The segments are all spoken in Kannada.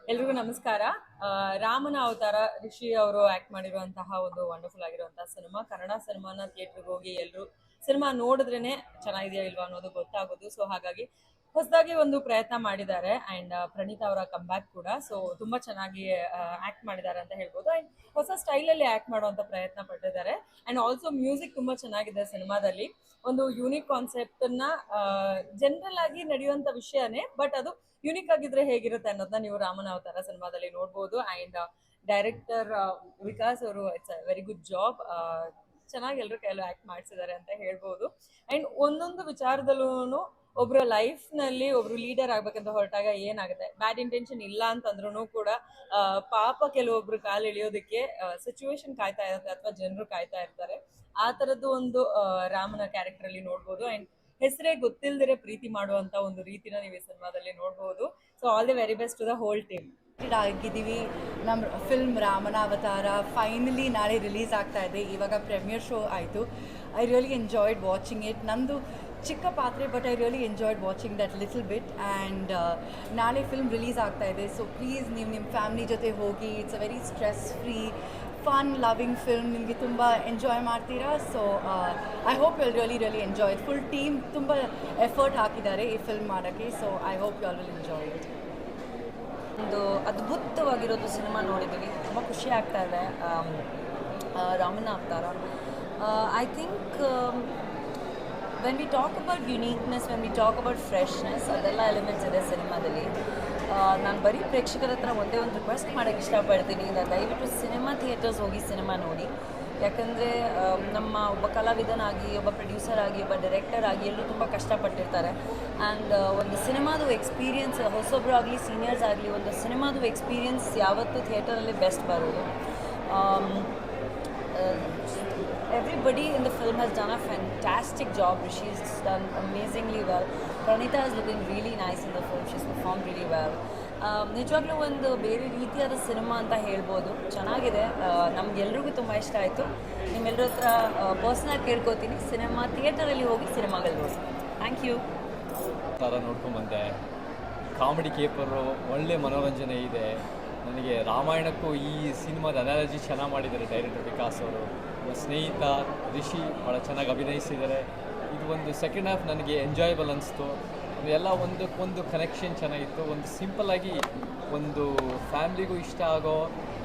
ಎಲ್ರಿಗೂ ನಮಸ್ಕಾರ. ರಾಮನ ಅವತಾರ ರಿಷಿ ಅವರು ಆಕ್ಟ್ ಮಾಡಿರುವಂತಹ ಒಂದು ವಂಡರ್ಫುಲ್ ಆಗಿರುವಂತಹ ಸಿನಿಮಾ. ಕನ್ನಡ ಸಿನಿಮಾನ ಥಿಯೇಟರ್ಗೆ ಹೋಗಿ ಎಲ್ಲರೂ ಸಿನಿಮಾ ನೋಡಿದ್ರೇನೆ ಚೆನ್ನಾಗಿದೆಯಾ ಇಲ್ವಾ ಅನ್ನೋದು ಗೊತ್ತಾಗೋದು. ಸೊ ಹಾಗಾಗಿ ಹೊಸದಾಗಿ ಒಂದು ಪ್ರಯತ್ನ ಮಾಡಿದ್ದಾರೆ. ಅಂಡ್ ಪ್ರಣೀತಾ ಅವರ ಕಂಬ್ಯಾಕ್ ಕೂಡ ಸೊ ತುಂಬಾ ಚೆನ್ನಾಗಿ ಆಕ್ಟ್ ಮಾಡಿದ್ದಾರೆ ಅಂತ ಹೇಳ್ಬೋದು. ಅಂಡ್ ಹೊಸ ಸ್ಟೈಲಲ್ಲಿ ಆಕ್ಟ್ ಮಾಡುವಂತ ಪ್ರಯತ್ನ ಪಟ್ಟಿದ್ದಾರೆ. ಅಂಡ್ ಆಲ್ಸೋ ಮ್ಯೂಸಿಕ್ ತುಂಬಾ ಚೆನ್ನಾಗಿದೆ ಸಿನಿಮಾದಲ್ಲಿ. ಒಂದು ಯೂನಿಕ್ ಕಾನ್ಸೆಪ್ಟ್ ಅನ್ನ ಜನರಲ್ ಆಗಿ ನಡೆಯುವಂತ ವಿಷಯನೇ, ಬಟ್ ಅದು ಯುನಿಕ್ ಆಗಿದ್ರೆ ಹೇಗಿರುತ್ತೆ ಅನ್ನೋದನ್ನ ನೀವು ರಾಮನ ಅವತಾರ ಸಿನಿಮಾದಲ್ಲಿ ನೋಡ್ಬೋದು. ಅಂಡ್ ಡೈರೆಕ್ಟರ್ ವಿಕಾಸ್ ಅವರು it's a very good job. ಚೆನ್ನಾಗಿ ಎಲ್ಲರೂ ಕೈಯಲ್ಲೂ ಆಕ್ಟ್ ಮಾಡಿಸಿದ್ದಾರೆ ಅಂತ ಹೇಳ್ಬೋದು. ಅಂಡ್ ಒಂದೊಂದು ವಿಚಾರದಲ್ಲೂ ಒಬ್ರ ಲೈಫ್ ನಲ್ಲಿ ಒಬ್ರು ಲೀಡರ್ ಆಗ್ಬೇಕಂತ ಹೊರಟಾಗ ಏನಾಗುತ್ತೆ, ಬ್ಯಾಡ್ ಇಂಟೆನ್ಷನ್ ಇಲ್ಲ ಅಂತಂದ್ರೂ ಕೂಡ ಪಾಪ ಕೆಲವೊಬ್ರು ಕಾಲು ಎಳಿಯೋದಕ್ಕೆ ಸಿಚುವೇಶನ್ ಕಾಯ್ತಾ ಇರುತ್ತೆ ಅಥವಾ ಜನರು ಕಾಯ್ತಾ ಇರ್ತಾರೆ. ಆ ತರದ್ದು ಒಂದು ರಾಮನ ಕ್ಯಾರೆಕ್ಟರ್ ಅಲ್ಲಿ ನೋಡ್ಬೋದು. ಅಂಡ್ ಹೆಸರೇ ಗೊತ್ತಿಲ್ದಿರೆ ಪ್ರೀತಿ ಮಾಡುವಂತ ಒಂದು ರೀತಿನ ನೀವು ಈ ಸಿನಿಮಾದಲ್ಲಿ ನೋಡಬಹುದು. So all the very best to the whole team. ಆಗಿದ್ದೀವಿ. ನಮ್ಮ ಫಿಲ್ಮ್ ರಾಮನ ಅವತಾರ ಫೈನಲಿ ನಾಳೆ ರಿಲೀಸ್ ಆಗ್ತಾ ಇದೆ. ಇವಾಗ ಪ್ರೀಮಿಯರ್ ಶೋ ಆಯಿತು. I really enjoyed watching it. ನಂದು ಚಿಕ್ಕ ಪಾತ್ರೆ, but I really enjoyed watching that little bit. And ನಾಳೆ ಫಿಲ್ಮ್ ರಿಲೀಸ್ ಆಗ್ತಾ ಇದೆ. ಸೊ ಪ್ಲೀಸ್ ನೀವು ನಿಮ್ಮ ಫ್ಯಾಮಿಲಿ ಜೊತೆ ಹೋಗಿ. It's a very stress free fun loving film. ನಿಮಗೆ ತುಂಬ ಎಂಜಾಯ್ ಮಾಡ್ತೀರಾ. So I hope you really really enjoy it. Full team ತುಂಬ ಎಫರ್ಟ್ ಹಾಕಿದ್ದಾರೆ ಈ ಫಿಲ್ಮ್ ಮಾಡೋಕ್ಕೆ. So I hope you all will enjoy it. ಒಂದು ಅದ್ಭುತವಾಗಿರೋದು ಸಿನಿಮಾ ನೋಡಿದ್ದೀವಿ. ತುಂಬ ಖುಷಿ ಆಗ್ತಾ ಇದೆ. ರಾಮನ ಅವತಾರ I think when we talk about uniqueness, when we talk about freshness, ಅದೆಲ್ಲ ಎಲಿಮೆಂಟ್ಸ್ ಇದೆ ಸಿನಿಮಾದಲ್ಲಿ. ನಾನು ಬರೀ ಪ್ರೇಕ್ಷಕರ ಹತ್ರ ಒಂದೇ ಒಂದು ರಿಕ್ವೆಸ್ಟ್ ಮಾಡೋಕ್ಕೆ ಇಷ್ಟಪಡ್ತೀನಿ. ದಯವಿಟ್ಟು ಸಿನಿಮಾ ಥಿಯೇಟರ್ಸ್ ಹೋಗಿ ಸಿನಿಮಾ ನೋಡಿ. ಯಾಕಂದರೆ ನಮ್ಮ ಒಬ್ಬ ಕಲಾವಿದನಾಗಿ, ಒಬ್ಬ ಪ್ರೊಡ್ಯೂಸರ್ ಆಗಿ, ಒಬ್ಬ ಡೈರೆಕ್ಟರ್ ಆಗಿ ಎಲ್ಲರೂ ತುಂಬ ಕಷ್ಟಪಟ್ಟಿರ್ತಾರೆ. ಆ್ಯಂಡ್ ಒಂದು ಸಿನಿಮಾದು ಎಕ್ಸ್ಪೀರಿಯನ್ಸ್, ಹೊಸೊಬ್ಬರು ಆಗಲಿ ಸೀನಿಯರ್ಸ್ ಆಗಲಿ, ಒಂದು ಸಿನಿಮಾದು ಎಕ್ಸ್ಪೀರಿಯನ್ಸ್ ಯಾವತ್ತೂ ಥಿಯೇಟರಲ್ಲಿ ಬೆಸ್ಟ್ ಬರೋದು. Everybody in the film has done a fantastic job. Rishi's done amazingly well. Pranita is looking really nice in the film. She's performed really well. ನಿಜವಾಗ್ಲೂ ಒಂದು ಬೇರೆ ರೀತಿಯಾದ ಸಿನಿಮಾ ಅಂತ ಹೇಳ್ಬೋದು. ಚೆನ್ನಾಗಿದೆ. ನಮಗೆಲ್ರಿಗೂ ತುಂಬ ಇಷ್ಟ ಆಯಿತು. ನಿಮ್ಮೆಲ್ಲರ ಹತ್ರ ಪರ್ಸ್ನಲ್ ಕೇಳ್ಕೊತೀನಿ, ಸಿನಿಮಾ ಥಿಯೇಟರಲ್ಲಿ ಹೋಗಿ ಸಿನಿಮಾಗಳು ನೋಡಿ. Thank you. ಥರ ನೋಡ್ಕೊಂಬಂದೆ. ಕಾಮಿಡಿ ಕೇಪರು, ಒಳ್ಳೆ ಮನೋರಂಜನೆ ಇದೆ. ನನಗೆ ರಾಮಾಯಣಕ್ಕೂ ಈ ಸಿನಿಮಾದ ಅನಾಲಜಿ ಚೆನ್ನಾಗಿ ಮಾಡಿದ್ದಾರೆ ಡೈರೆಕ್ಟರ್ ವಿಕಾಸ್ ಅವರು. ಸ್ನೇಹಿತ ರಿಷಿ ಭಾಳ ಚೆನ್ನಾಗಿ ಅಭಿನಯಿಸಿದ್ದಾರೆ. ಇದು ಒಂದು ಸೆಕೆಂಡ್ ಹಾಫ್ ನನಗೆ ಎಂಜಾಯಬಲ್ ಅನಿಸ್ತು. ಎಲ್ಲ ಒಂದಕ್ಕೊಂದು ಕನೆಕ್ಷನ್ ಚೆನ್ನಾಗಿತ್ತು. ಒಂದು ಸಿಂಪಲ್ಲಾಗಿ ಒಂದು ಫ್ಯಾಮ್ಲಿಗೂ ಇಷ್ಟ ಆಗೋ,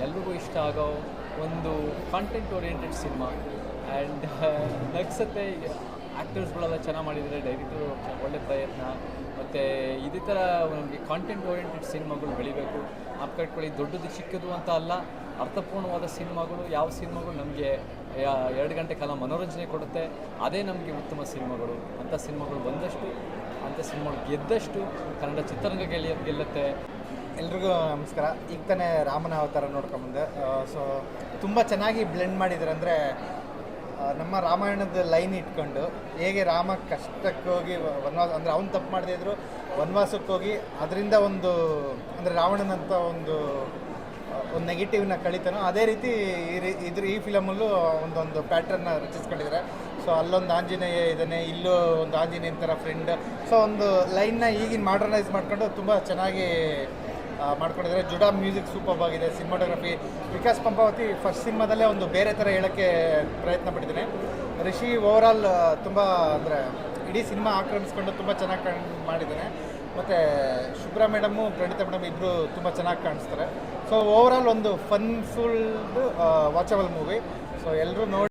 ಎಲ್ರಿಗೂ ಇಷ್ಟ ಆಗೋ ಒಂದು ಕಾಂಟೆಂಟ್ ಓರಿಯೆಂಟೆಡ್ ಸಿನಿಮಾ. ಆ್ಯಂಡ್ ನಗ್ಸತ್ತೆ. ಆ್ಯಕ್ಟರ್ಸ್ಗಳೆಲ್ಲ ಚೆನ್ನಾಗಿ ಮಾಡಿದ್ದಾರೆ. ಡೈರೆಕ್ಟರು ಒಳ್ಳೆ ಪ್ರಯತ್ನ. ಮತ್ತು ಇದೇ ಥರ ನಮಗೆ ಕಾಂಟೆಂಟ್ ಓರಿಯೆಂಟೆಡ್ ಸಿನಿಮಾಗಳು ಬೆಳಿಬೇಕು. ಕಟ್ಕೊಳ್ಳಿ, ದೊಡ್ಡದು ಚಿಕ್ಕದು ಅಂತ ಅಲ್ಲ, ಅರ್ಥಪೂರ್ಣವಾದ ಸಿನಿಮಾಗಳು. ಯಾವ ಸಿನಿಮಾಗಳು ನಮಗೆ 2 ಗಂಟೆ ಕಾಲ ಮನೋರಂಜನೆ ಕೊಡುತ್ತೆ, ಅದೇ ನಮಗೆ ಉತ್ತಮ ಸಿನಿಮಾಗಳು. ಅಂಥ ಸಿನಿಮಾಗಳು ಬಂದಷ್ಟು, ಅಂಥ ಸಿನಿಮಾಗಳು ಗೆದ್ದಷ್ಟು ಕನ್ನಡ ಚಿತ್ರರಂಗ ಗೆಲ್ಲುತ್ತೆ. ಎಲ್ರಿಗೂ ನಮಸ್ಕಾರ. ಈಗ ತಾನೇ ರಾಮನ ಅವತಾರ ನೋಡ್ಕೊಂಬಂದೆ. ಸೊ ತುಂಬ ಚೆನ್ನಾಗಿ ಬ್ಲೆಂಡ್ ಮಾಡಿದ್ದಾರೆ. ಅಂದರೆ ನಮ್ಮ ರಾಮಾಯಣದ ಲೈನ್ ಇಟ್ಕೊಂಡು ಹೇಗೆ ರಾಮ ಕಷ್ಟಕ್ಕೆ ಹೋಗಿ ವನವಾಸ, ಅಂದರೆ ಅವ್ನು ತಪ್ಪು ಮಾಡದೇ ಇದ್ದರು ವನವಾಸಕ್ಕೆ ಹೋಗಿ ಅದರಿಂದ ಒಂದು, ಅಂದರೆ ರಾವಣನಂಥ ಒಂದು ನೆಗೆಟಿವ್ನ ಕಳಿತಾನೋ, ಅದೇ ರೀತಿ ಈ ಫಿಲಮಲ್ಲೂ ಒಂದೊಂದು ಪ್ಯಾಟ್ರನ್ನ ರಚಿಸ್ಕೊಂಡಿದ್ದಾರೆ. ಸೊ ಅಲ್ಲೊಂದು ಆಂಜನೇಯ ಇದ್ದಾನೆ, ಇಲ್ಲೂ ಒಂದು ಆಂಜನೇಯನ ಥರ ಫ್ರೆಂಡ್. ಸೊ ಒಂದು ಲೈನ್ನ ಈಗಿನ ಮಾಡರ್ನೈಸ್ ಮಾಡ್ಕೊಂಡು ತುಂಬ ಚೆನ್ನಾಗಿ ಮಾಡ್ಕೊಂಡಿದ್ದಾರೆ. ಜುಡಾ ಮ್ಯೂಸಿಕ್ ಸೂಪರ್ ಆಗಿದೆ. ಸಿನಿಮಾಟೋಗ್ರಫಿ ವಿಕಾಸ್ ಪಂಪಾವತಿ ಫಸ್ಟ್ ಸಿನಿಮಾದಲ್ಲೇ ಒಂದು ಬೇರೆ ಥರ ಹೇಳೋಕ್ಕೆ ಪ್ರಯತ್ನ ಪಟ್ಟಿದ್ದೀನಿ. ರಿಷಿ ಓವರಾಲ್ ತುಂಬ, ಅಂದರೆ ಇಡೀ ಸಿನಿಮಾ ಆಕ್ರಮಿಸ್ಕೊಂಡು ತುಂಬ ಚೆನ್ನಾಗಿ ಮಾಡಿದ್ದಾನೆ. ಮತ್ತು ಶುಭ್ರಾ ಮೇಡಮು, ಪ್ರಣೀತಾ ಮೇಡಮ್ ಇಬ್ಬರು ತುಂಬ ಚೆನ್ನಾಗಿ ಕಾಣಿಸ್ತಾರೆ. ಸೊ ಓವರಾಲ್ ಒಂದು ಫನ್ಫುಲ್ ವಾಚಬಲ್ ಮೂವಿ. ಸೊ ಎಲ್ಲರೂ ನೋಡಿ.